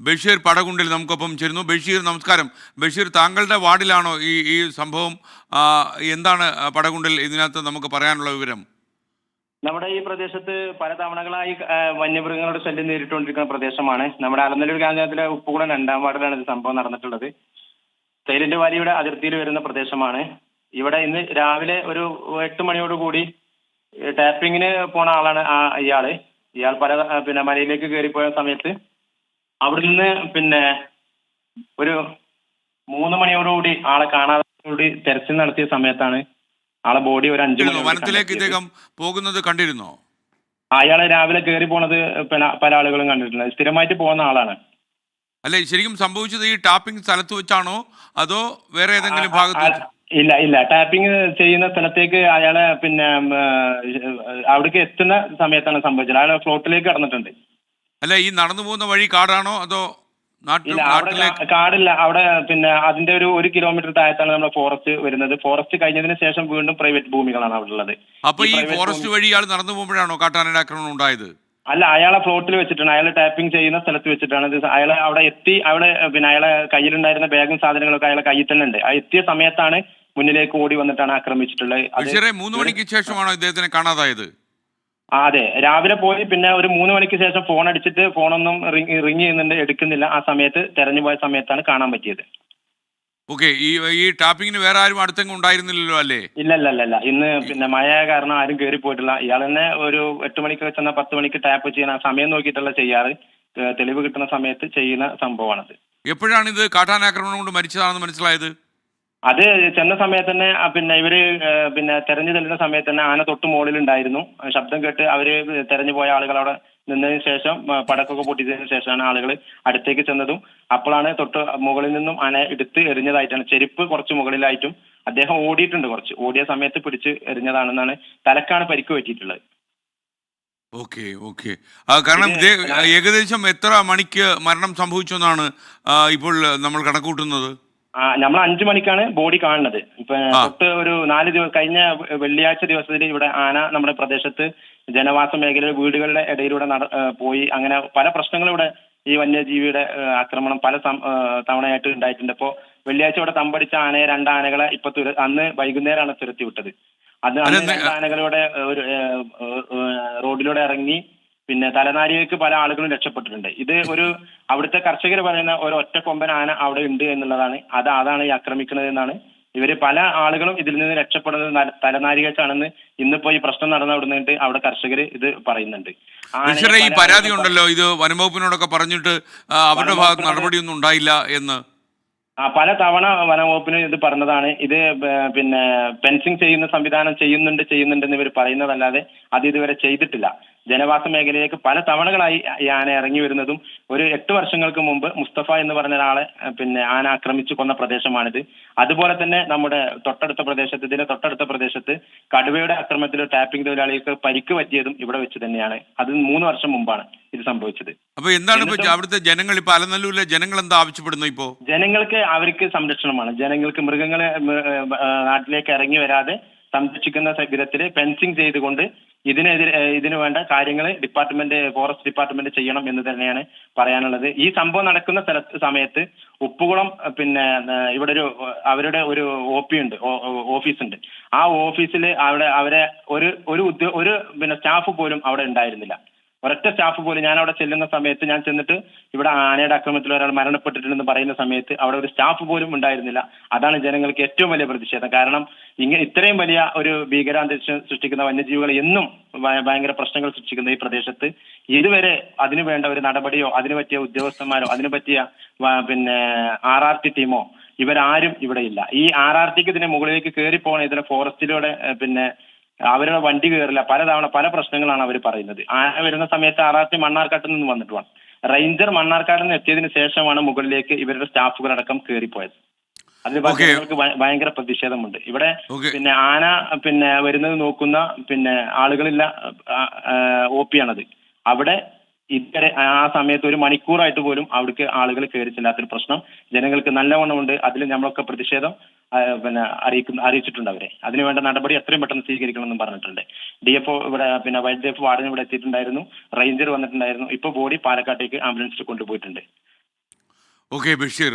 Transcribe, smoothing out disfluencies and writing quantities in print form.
ബഷീർ പടകുണ്ടിൽ നമുക്കൊപ്പം ചേരുന്നു. ബഷീർ, നമസ്കാരം. ബഷീർ, താങ്കളുടെ വാർഡിലാണോ ഈ സംഭവം? ആ, എന്താണ് പടകുണ്ടിൽ ഇതിനകത്ത് നമുക്ക് പറയാനുള്ള വിവരം? നമ്മുടെ ഈ പ്രദേശത്ത് പല തവണകളായി വന്യമൃഗങ്ങളുടെ ശല്യം നേരിട്ടുകൊണ്ടിരിക്കുന്ന പ്രദേശമാണ്. നമ്മുടെ അലനല്ലൂർ ഗ്രാമത്തിലെ ഉപ്പുകുളം 2-ാം വാർഡിലാണ് ഇത് സംഭവം നടന്നിട്ടുള്ളത്. സൈലന്റ് വാലിയുടെ അതിർത്തിയിൽ വരുന്ന പ്രദേശമാണ്. ഇവിടെ ഇന്ന് രാവിലെ ഒരു 8 മണിയോടുകൂടി ടാപ്പിങ്ങിന് പോണ ആളാണ് ഇയാൾ മലയിലേക്ക് കയറിപ്പോയ സമയത്ത് അവിടെ നിന്ന് ഒരു 3 മണിയോടുകൂടി ആളെ കാണാതെ തെരച്ചിൽ നടത്തിയ സമയത്താണ് ആളെ ബോഡി ഒരു 5 മണിയോടെ വനത്തിലേക്ക് കണ്ടെത്തിയത്. ഇദ്ദേഹം പോകുന്നത് കണ്ടിരുന്നോ? അയാളെ രാവിലെ കയറി പോണത് പല ആളുകളും കണ്ടിട്ടുണ്ട്. സ്ഥിരമായിട്ട് പോകുന്ന ആളാണ്. അല്ലെ, ശരിക്കും സംഭവിച്ചത് ഈ ടാപ്പിംഗ് സ്ഥലത്ത് വെച്ചാണോ അതോ വേറെ ഏതെങ്കിലും ഭാഗത്ത് വെച്ച്? ഇല്ല, ടാപ്പിംഗ് ചെയ്യുന്ന സ്ഥലത്തേക്ക് അയാളെ അവിടേക്ക് എത്തുന്ന സമയത്താണ് സംഭവിച്ചത്. അയാളെ ഫ്ലോട്ടിലേക്ക് കടന്നിട്ടുണ്ട്. അല്ല, ഈ നടന്നു പോകുന്ന വഴി കാടാണോ അതോ ഇല്ല, അവിടെ കാടില്ല. അവിടെ അതിന്റെ ഒരു കിലോമീറ്റർ താഴത്താണ് നമ്മുടെ ഫോറസ്റ്റ് വരുന്നത്. ഫോറസ്റ്റ് കഴിഞ്ഞതിന് ശേഷം വീണ്ടും പ്രൈവറ്റ് ഭൂമികളാണ് അവിടെ ഉള്ളത്. അപ്പൊ ഈ ഫോറസ്റ്റ് വഴി ഇയാൾ നടന്നു പോകുമ്പോഴാണോ കാട്ടാനയുടെ ആക്രമണം ഉണ്ടായത്? അല്ല, അയാളെ ഫ്ലോട്ടിൽ വെച്ചിട്ടാണ്. അയാൾ ടാപ്പിംഗ് ചെയ്യുന്ന സ്ഥലത്ത് വെച്ചിട്ടാണ് ഇത്. അയാളെ അവിടെ എത്തി. അവിടെ അയാളെ കയ്യിലുണ്ടായിരുന്ന ബാഗും സാധനങ്ങളൊക്കെ അയാളെ കയ്യിൽ തന്നെ ഉണ്ട്. ആ എത്തിയ സമയത്താണ് മുന്നിലേക്ക് ഓടി വന്നിട്ടാണ് ആക്രമിച്ചിട്ടുള്ളത്. 3 മണിക്ക് ശേഷമാണോ ഇദ്ദേഹത്തിനെ കാണാതായത്? അതെ, രാവിലെ പോയി ഒരു 3 മണിക്ക് ശേഷം ഫോൺ അടിച്ചിട്ട് ഫോണൊന്നും റിങ് ചെയ്യുന്നുണ്ട്, എടുക്കുന്നില്ല. ആ സമയത്ത് തെരഞ്ഞു പോയ സമയത്താണ് കാണാൻ പറ്റിയത്. ഓക്കെ, ഈ ടാപ്പിങ്ങിന് വേറെ ആരും അടുത്തെങ്കിലും ഉണ്ടായിരുന്നില്ലല്ലോ അല്ലേ? ഇല്ല. ഇന്ന് മഴ കാരണം ആരും കയറി പോയിട്ടില്ല. ഇയാൾ തന്നെ ഒരു 8 മണിക്ക് ചെന്നാൽ 10 മണിക്ക് ടാപ്പ് ചെയ്യുന്ന സമയം നോക്കിയിട്ടുള്ള ചെയ്യാറ്. തെളിവ് കിട്ടുന്ന സമയത്ത് ചെയ്യുന്ന സംഭവമാണത്. എപ്പോഴാണ് ഇത് കാട്ടാനാക്രമണം കൊണ്ട് മരിച്ചതാണെന്ന് മനസ്സിലായത്? അത് ചെന്ന സമയത്ത് തന്നെ ഇവര് തെരഞ്ഞു ചെല്ലുന്ന സമയത്ത് തന്നെ ആന തൊട്ട് മുകളിലുണ്ടായിരുന്നു. ശബ്ദം കേട്ട് അവര് തെരഞ്ഞു പോയ ആളുകൾ അവിടെ നിന്നതിന് ശേഷം പടക്കൊക്കെ പൊട്ടിച്ചതിന് ശേഷമാണ് ആളുകൾ അടുത്തേക്ക് ചെന്നതും. അപ്പോഴാണ് തൊട്ട് മുകളിൽ നിന്നും ആന എടുത്ത് എറിഞ്ഞതായിട്ടാണ്. ചെരുപ്പ് കുറച്ച് മുകളിലായിട്ടും അദ്ദേഹം ഓടിയിട്ടുണ്ട്. ഓടിയ സമയത്ത് പിടിച്ച് എറിഞ്ഞതാണെന്നാണ്. തലക്കാണ് പരിക്ക് പറ്റിയിട്ടുള്ളത്. ഓക്കെ. കാരണം ഏകദേശം എത്ര മണിക്ക് മരണം സംഭവിച്ചു എന്നാണ് ഇപ്പോൾ നമ്മൾ കണക്കൂട്ടുന്നത്? നമ്മൾ 5 മണിക്കാണ് ബോഡി കാണുന്നത്. തൊട്ട് ഒരു 4 ദിവസം കഴിഞ്ഞ വെള്ളിയാഴ്ച ദിവസത്തിൽ ഇവിടെ ആന നമ്മുടെ പ്രദേശത്ത് ജനവാസ മേഖലയിലെ വീടുകളുടെ ഇടയിലൂടെ പോയി. അങ്ങനെ പല പ്രശ്നങ്ങളും ഇവിടെ ഈ വന്യജീവിയുടെ ആക്രമണം പല തവണയായിട്ട് ഉണ്ടായിട്ടുണ്ട്. ഇപ്പോൾ വെള്ളിയാഴ്ച ഇവിടെ തമ്പടിച്ച ആനയെ 2 ആനകളെ അന്ന് വൈകുന്നേരമാണ് തുരത്തി വിട്ടത്. അന്ന് 2 ആനകളുടെ ഒരു റോഡിലൂടെ ഇറങ്ങി തലനാരിഴയ്ക്ക് പല ആളുകളും രക്ഷപ്പെട്ടിട്ടുണ്ട്. ഇത് അവിടുത്തെ കർഷകർ പറയുന്ന ഒരു ഒറ്റക്കൊമ്പൻ ആന അവിടെ ഉണ്ട് എന്നുള്ളതാണ്. അതാണ് ഈ ആക്രമിക്കുന്നത് എന്നാണ്. ഇവര് പല ആളുകളും ഇതിൽ നിന്ന് രക്ഷപ്പെടുന്നത് തലനാരികക്കാണെന്ന് ഇന്നിപ്പോ ഈ പ്രശ്നം നടന്നിട്ട് അവിടെ കർഷകർ ഇത് പറയുന്നുണ്ട്. ഈ പരാതി ഉണ്ടല്ലോ, ഇത് വനംവകുപ്പിനോടൊക്കെ പറഞ്ഞിട്ട് അവരുടെ ഭാഗത്ത് നടപടിയൊന്നും ഉണ്ടായില്ല എന്ന്. പല തവണ വനംവകുപ്പിന് ഇത് പറഞ്ഞതാണ്. ഇത് ഫെൻസിങ് ചെയ്യുന്ന സംവിധാനം ചെയ്യുന്നുണ്ടെന്ന് ഇവർ പറയുന്നതല്ലാതെ അത് ഇതുവരെ ചെയ്തിട്ടില്ല. ജനവാസ മേഖലയിലേക്ക് പല തവണകളായി ഈ ആന ഇറങ്ങി വരുന്നതും. ഒരു 8 വർഷങ്ങൾക്ക് മുമ്പ് മുസ്തഫ എന്ന് പറഞ്ഞ ഒരാളെ ആന ആക്രമിച്ചു കൊന്ന പ്രദേശമാണിത്. അതുപോലെ തന്നെ നമ്മുടെ തൊട്ടടുത്ത പ്രദേശത്ത് കടുവയുടെ ആക്രമണത്തിൽ ടാപ്പിംഗ് തൊഴിലാളികൾക്ക് പരിക്ക് പറ്റിയതും ഇവിടെ വെച്ച് തന്നെയാണ്. അത് 3 വർഷം മുമ്പാണ് ഇത് സംഭവിച്ചത്. അപ്പൊ എന്താണ് അവിടുത്തെ ജനങ്ങൾ, ഇപ്പൊ അലനല്ലൂരിലെ ജനങ്ങൾ എന്താ ആവശ്യപ്പെടുന്നത്? ഇപ്പോ അവർക്ക് സംരക്ഷണമാണ്. ജനങ്ങൾക്ക് മൃഗങ്ങളെ നാട്ടിലേക്ക് ഇറങ്ങി വരാതെ സംരക്ഷിക്കുന്ന വിധത്തിൽ ഫെൻസിങ് ചെയ്തുകൊണ്ട് ഇതിന് വേണ്ട കാര്യങ്ങൾ ഫോറസ്റ്റ് ഡിപ്പാർട്ട്മെന്റ് ചെയ്യണം എന്ന് തന്നെയാണ് പറയാനുള്ളത്. ഈ സംഭവം നടക്കുന്ന സമയത്ത് ഉപ്പുകുളം ഇവിടെ അവരുടെ ഒരു ഓഫീസുണ്ട്. ആ ഓഫീസിൽ അവരെ ഒരു സ്റ്റാഫ് പോലും അവിടെ ഉണ്ടായിരുന്നില്ല. ഒരൊറ്റ സ്റ്റാഫ് പോലും. ഞാൻ അവിടെ ചെല്ലുന്ന സമയത്ത് ഞാൻ ചെന്നിട്ട് ഇവിടെ ആനയുടെ ആക്രമണത്തിൽ ഒരാൾ മരണപ്പെട്ടിട്ടുണ്ടെന്ന് പറയുന്ന സമയത്ത് അവിടെ ഒരു സ്റ്റാഫ് പോലും ഉണ്ടായിരുന്നില്ല. അതാണ് ജനങ്ങൾക്ക് ഏറ്റവും വലിയ പ്രതിഷേധം. കാരണം ഇത്രയും വലിയ ഒരു ഭീകരാന്തരീക്ഷം സൃഷ്ടിക്കുന്ന വന്യജീവികൾ എന്നും ഭയങ്കര പ്രശ്നങ്ങൾ സൃഷ്ടിക്കുന്ന ഈ പ്രദേശത്ത് ഇതുവരെ അതിനു വേണ്ട ഒരു നടപടിയോ അതിനു പറ്റിയ ഉദ്യോഗസ്ഥന്മാരോ അതിനു പറ്റിയ RRT ടീമോ ഇവരാരും ഇവിടെ ഇല്ല. ഈ RRTക്ക് ഇതിന്റെ മുകളിലേക്ക് കയറി പോകണം. ഇതിനെ ഫോറസ്റ്റിലൂടെ അവരുടെ വണ്ടി കയറില്ല. പല പ്രശ്നങ്ങളാണ് അവർ പറയുന്നത്. ആന വരുന്ന സമയത്ത് RRT മണ്ണാർക്കാട്ടിൽ നിന്ന് വന്നിട്ട് വേണം. റേഞ്ചർ മണ്ണാർക്കാട്ടിൽ നിന്ന് എത്തിയതിനു ശേഷമാണ് മുകളിലേക്ക് ഇവരുടെ സ്റ്റാഫുകളടക്കം കയറിപ്പോയത്. അതിൽ ഭയങ്കര പ്രതിഷേധമുണ്ട് ഇവിടെ. ആന വരുന്നത് നോക്കുന്ന ആളുകളില്ല. OP ആണത്. അവിടെ ഇതുവരെ ആ സമയത്ത് 1 മണിക്കൂറായിട്ട് പോലും അവിടേക്ക് ആളുകൾ കയറി ചെല്ലാത്തൊരു പ്രശ്നം ജനങ്ങൾക്ക് നല്ലവണ്ണമുണ്ട്. അതിൽ നമ്മളൊക്കെ പ്രതിഷേധം അറിയിച്ചിട്ടുണ്ട് അവരെ. അതിനുവേണ്ട നടപടി എത്രയും പെട്ടെന്ന് സ്വീകരിക്കണമെന്നും പറഞ്ഞിട്ടുണ്ട്. DFO ഇവിടെ വൈൽഡ് ലൈഫ് വാർഡൻ ഇവിടെ എത്തിയിട്ടുണ്ടായിരുന്നു. റേഞ്ചർ വന്നിട്ടുണ്ടായിരുന്നു. ഇപ്പൊ ബോഡി പാലക്കാട്ടേക്ക് ആംബുലൻസിൽ കൊണ്ടുപോയിട്ടുണ്ട്. ഓക്കെ ബഷീർ.